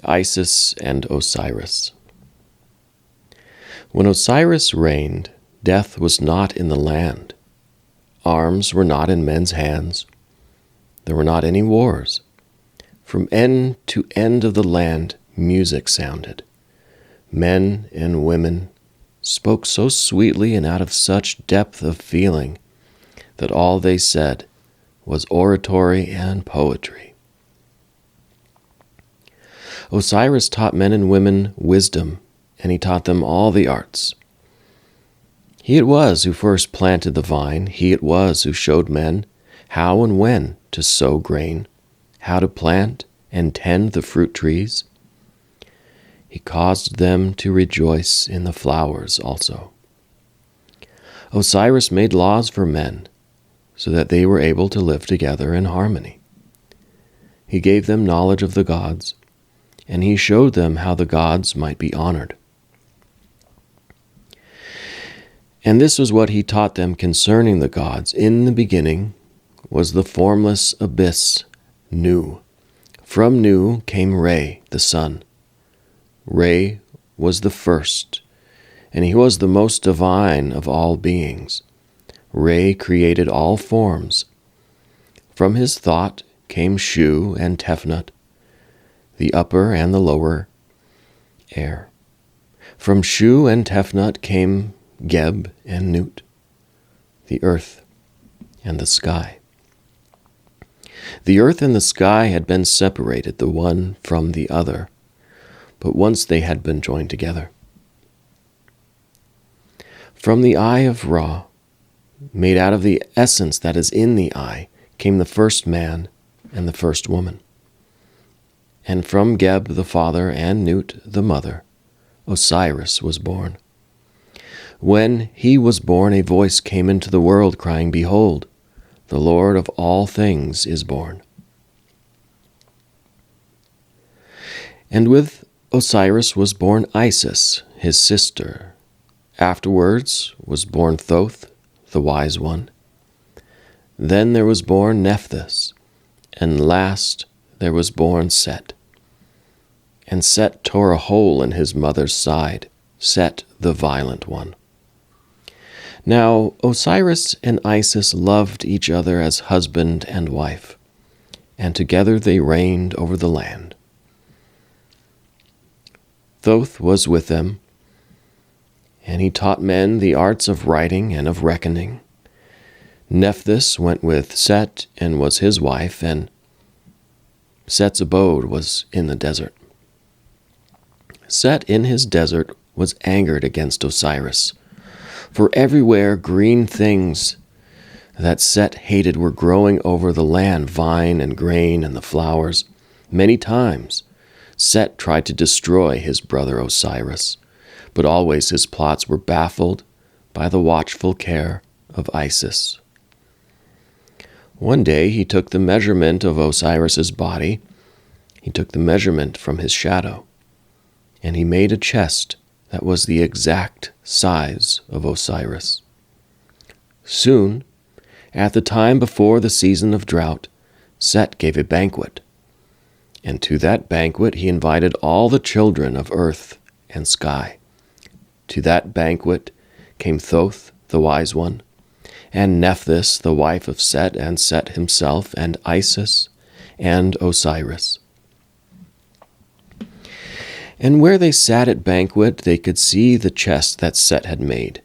Isis and Osiris. When Osiris reigned, death was not in the land. Arms were not in men's hands. There were not any wars. From end to end of the land, music sounded. Men and women spoke so sweetly and out of such depth of feeling that all they said was oratory and poetry. Osiris taught men and women wisdom, and he taught them all the arts. He it was who first planted the vine. He it was who showed men how and when to sow grain, how to plant and tend the fruit trees. He caused them to rejoice in the flowers also. Osiris made laws for men so that they were able to live together in harmony. He gave them knowledge of the gods, and he showed them how the gods might be honored. And this was what he taught them concerning the gods. In the beginning was the formless abyss, Nu. From Nu came Re, the sun. Re was the first, and he was the most divine of all beings. Re created all forms. From his thought came Shu and Tefnut, the upper and the lower air. From Shu and Tefnut came Geb and Nut, the earth and the sky. The earth and the sky had been separated, the one from the other, but once they had been joined together. From the eye of Ra, made out of the essence that is in the eye, came the first man and the first woman. And from Geb the father and Nut the mother, Osiris was born. When he was born, a voice came into the world, crying, "Behold, the Lord of all things is born." And with Osiris was born Isis, his sister. Afterwards was born Thoth, the wise one. Then there was born Nephthys, and last there was born Set. And Set tore a hole in his mother's side, Set the violent one. Now Osiris and Isis loved each other as husband and wife, and together they reigned over the land. Thoth was with them, and he taught men the arts of writing and of reckoning. Nephthys went with Set and was his wife, and Set's abode was in the desert. Set in his desert was angered against Osiris, for everywhere green things that Set hated were growing over the land, vine and grain and the flowers. Many times Set tried to destroy his brother Osiris, but always his plots were baffled by the watchful care of Isis. One day he took the measurement of Osiris's body. He took the measurement from his shadow, and he made a chest that was the exact size of Osiris. Soon, at the time before the season of drought, Set gave a banquet, and to that banquet he invited all the children of earth and sky. To that banquet came Thoth, the wise one, and Nephthys, the wife of Set, and Set himself, and Isis, and Osiris. And where they sat at banquet, they could see the chest that Set had made.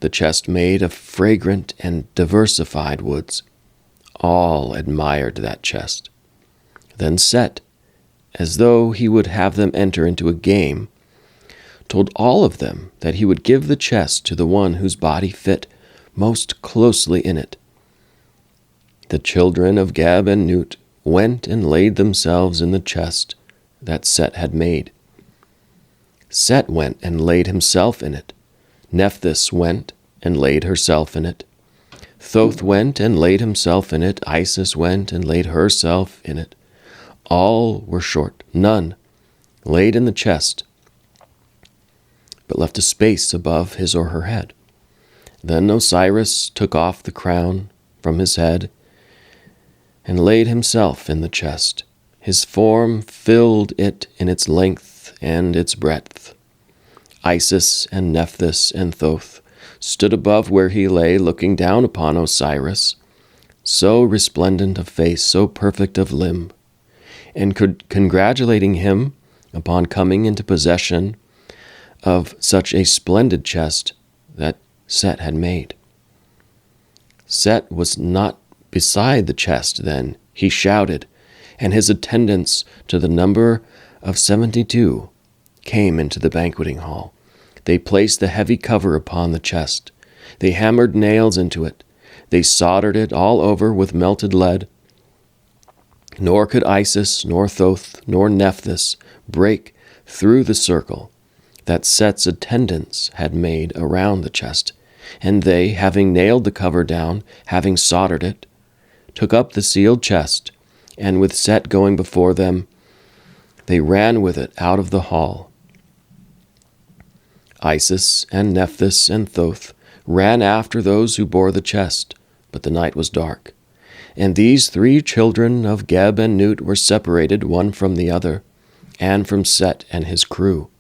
The chest made of fragrant and diversified woods. All admired that chest. Then Set, as though he would have them enter into a game, told all of them that he would give the chest to the one whose body fit most closely in it. The children of Geb and Nut went and laid themselves in the chest that Set had made. Set went and laid himself in it. Nephthys went and laid herself in it. Thoth went and laid himself in it. Isis went and laid herself in it. All were short, none laid in the chest, but left a space above his or her head. Then Osiris took off the crown from his head and laid himself in the chest, His form filled it in its length and its breadth. Isis and Nephthys and Thoth stood above where he lay, looking down upon Osiris, so resplendent of face, so perfect of limb, and congratulating him upon coming into possession of such a splendid chest that Set had made. Set was not beside the chest then. He shouted, and his attendants, to the number of 72, came into the banqueting hall. They placed the heavy cover upon the chest. They hammered nails into it. They soldered it all over with melted lead. Nor could Isis, nor Thoth, nor Nephthys break through the circle that Set's attendants had made around the chest. And they, having nailed the cover down, having soldered it, took up the sealed chest, and with Set going before them, they ran with it out of the hall. Isis and Nephthys and Thoth ran after those who bore the chest, but the night was dark. And these 3 children of Geb and Nut were separated one from the other, and from Set and his crew.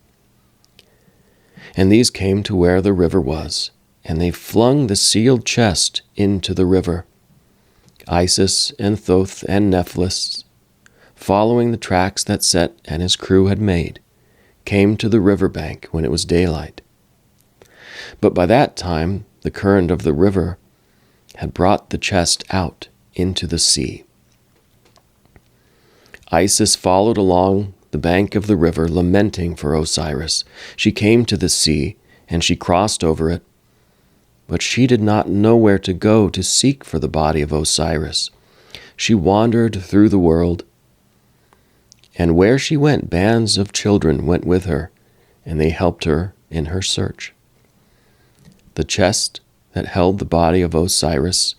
And these came to where the river was, and they flung the sealed chest into the river. Isis and Thoth and Nephthys, following the tracks that Set and his crew had made, came to the river bank when it was daylight. But by that time the current of the river had brought the chest out into the sea. Isis followed along the bank of the river, lamenting for Osiris. She came to the sea, and she crossed over it. But she did not know where to go to seek for the body of Osiris. She wandered through the world, and where she went, bands of children went with her, and they helped her in her search. The chest that held the body of Osiris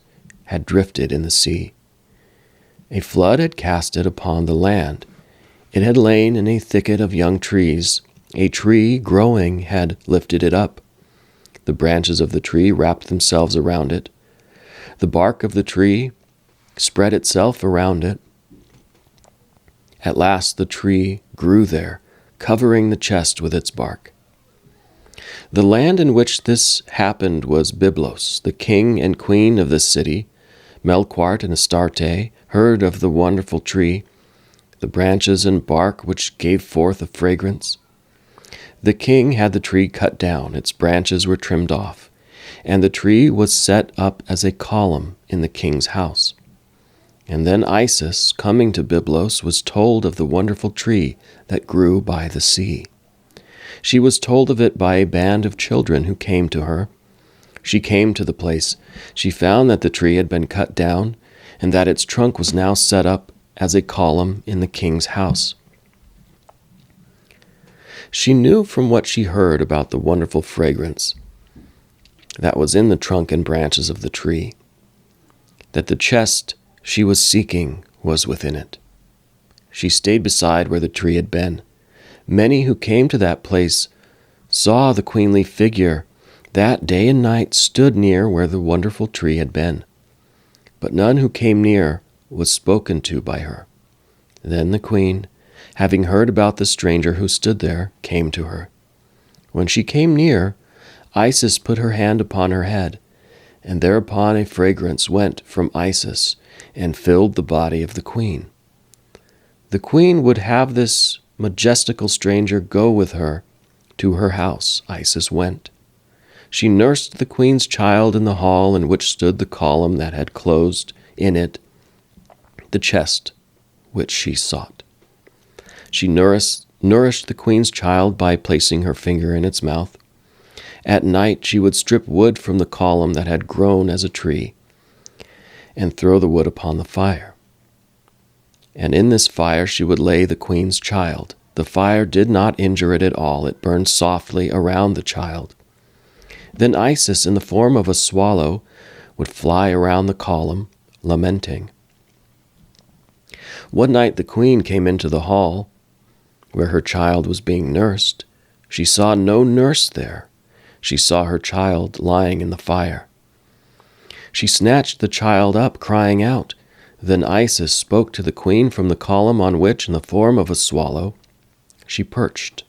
had drifted in the sea. A flood had cast it upon the land. It had lain in a thicket of young trees. A tree growing had lifted it up. The branches of the tree wrapped themselves around it. The bark of the tree spread itself around it. At last the tree grew there, covering the chest with its bark. The land in which this happened was Byblos. The king and queen of this city, Melquart and Astarte, heard of the wonderful tree, the branches and bark which gave forth a fragrance. The king had the tree cut down, its branches were trimmed off, and the tree was set up as a column in the king's house. And then Isis, coming to Byblos, was told of the wonderful tree that grew by the sea. She was told of it by a band of children who came to her. She came to the place. She found that the tree had been cut down, and that its trunk was now set up as a column in the king's house. She knew from what she heard about the wonderful fragrance that was in the trunk and branches of the tree, that the chest she was seeking was within it. She stayed beside where the tree had been. Many who came to that place saw the queenly figure that day and night stood near where the wonderful tree had been. But none who came near was spoken to by her. Then the queen, having heard about the stranger who stood there, came to her. When she came near, Isis put her hand upon her head, and thereupon a fragrance went from Isis and filled the body of the queen. The queen would have this majestical stranger go with her to her house. Isis went. She nursed the queen's child in the hall in which stood the column that had closed in it the chest which she sought. She nourished the queen's child by placing her finger in its mouth. At night she would strip wood from the column that had grown as a tree and throw the wood upon the fire. And in this fire she would lay the queen's child. The fire did not injure it at all. It burned softly around the child. Then Isis, in the form of a swallow, would fly around the column, lamenting. One night the queen came into the hall where her child was being nursed. She saw no nurse there. She saw her child lying in the fire. She snatched the child up, crying out, Then Isis spoke to the queen from the column on which, in the form of a swallow, she perched.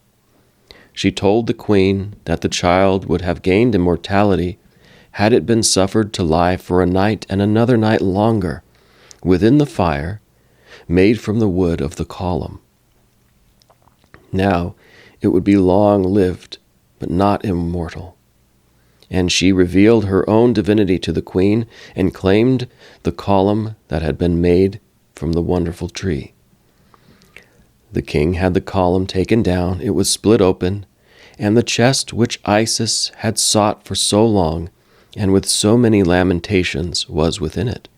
She told the queen that the child would have gained immortality had it been suffered to lie for a night and another night longer within the fire made from the wood of the column. Now it would be long-lived, but not immortal. And she revealed her own divinity to the queen and claimed the column that had been made from the wonderful tree. The king had the column taken down, it was split open, and the chest which Isis had sought for so long and with so many lamentations was within it.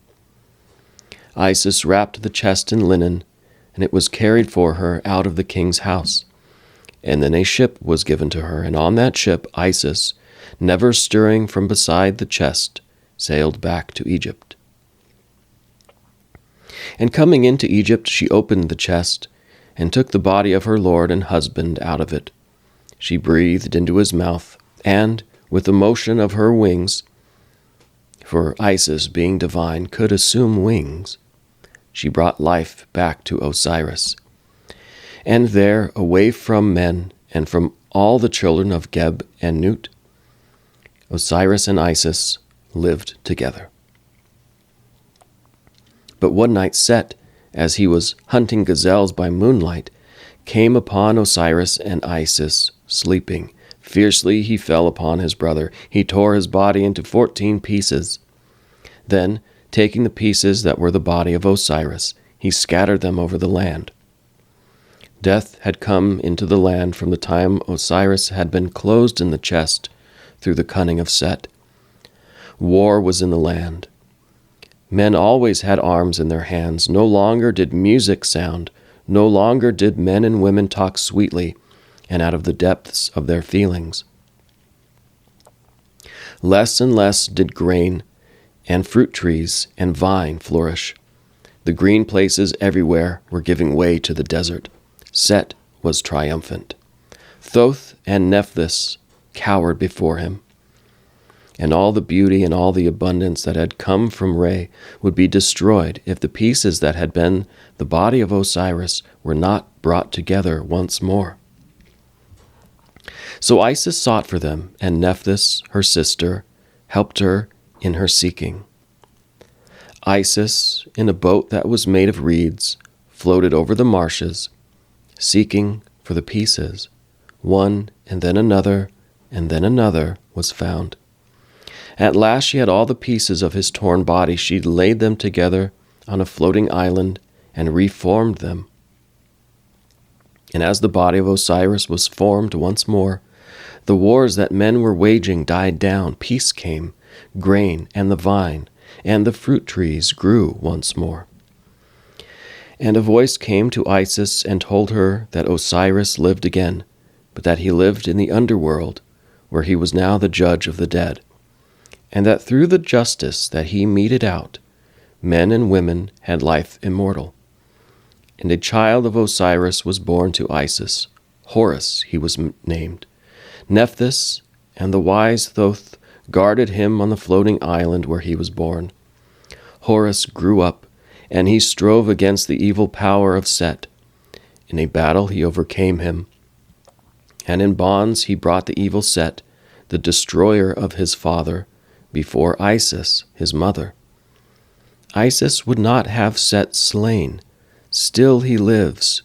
Isis wrapped the chest in linen, and it was carried for her out of the king's house. And then a ship was given to her, and on that ship Isis, never stirring from beside the chest, sailed back to Egypt. And coming into Egypt, she opened the chest, and took the body of her lord and husband out of it. She breathed into his mouth, and, with the motion of her wings, for Isis, being divine, could assume wings, she brought life back to Osiris. And there, away from men and from all the children of Geb and Nut, Osiris and Isis lived together. But one night Set, as he was hunting gazelles by moonlight, came upon Osiris and Isis sleeping. Fiercely he fell upon his brother. He tore his body into 14 pieces. Then, taking the pieces that were the body of Osiris, he scattered them over the land. Death had come into the land from the time Osiris had been closed in the chest through the cunning of Set. War was in the land. Men always had arms in their hands. No longer did music sound. No longer did men and women talk sweetly and out of the depths of their feelings. Less and less did grain and fruit trees and vine flourish. The green places everywhere were giving way to the desert. Set was triumphant. Thoth and Nephthys cowered before him. And all the beauty and all the abundance that had come from Re would be destroyed if the pieces that had been the body of Osiris were not brought together once more. So Isis sought for them, and Nephthys, her sister, helped her in her seeking. Isis, in a boat that was made of reeds, floated over the marshes, seeking for the pieces. One, and then another was found. At last she had all the pieces of his torn body. She laid them together on a floating island and reformed them. And as the body of Osiris was formed once more, the wars that men were waging died down. Peace came, grain and the vine and the fruit trees grew once more. And a voice came to Isis and told her that Osiris lived again, but that he lived in the underworld, where he was now the judge of the dead, and that through the justice that he meted out, men and women had life immortal. And a child of Osiris was born to Isis. Horus he was named. Nephthys and the wise Thoth guarded him on the floating island where he was born. Horus grew up, and he strove against the evil power of Set. In a battle he overcame him, and in bonds he brought the evil Set, the destroyer of his father, before Isis, his mother. Isis would not have Set slain. Still he lives,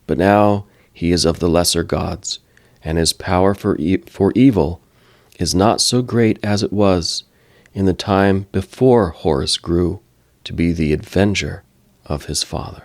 but now he is of the lesser gods, and his power for evil is not so great as it was in the time before Horus grew to be the avenger of his father.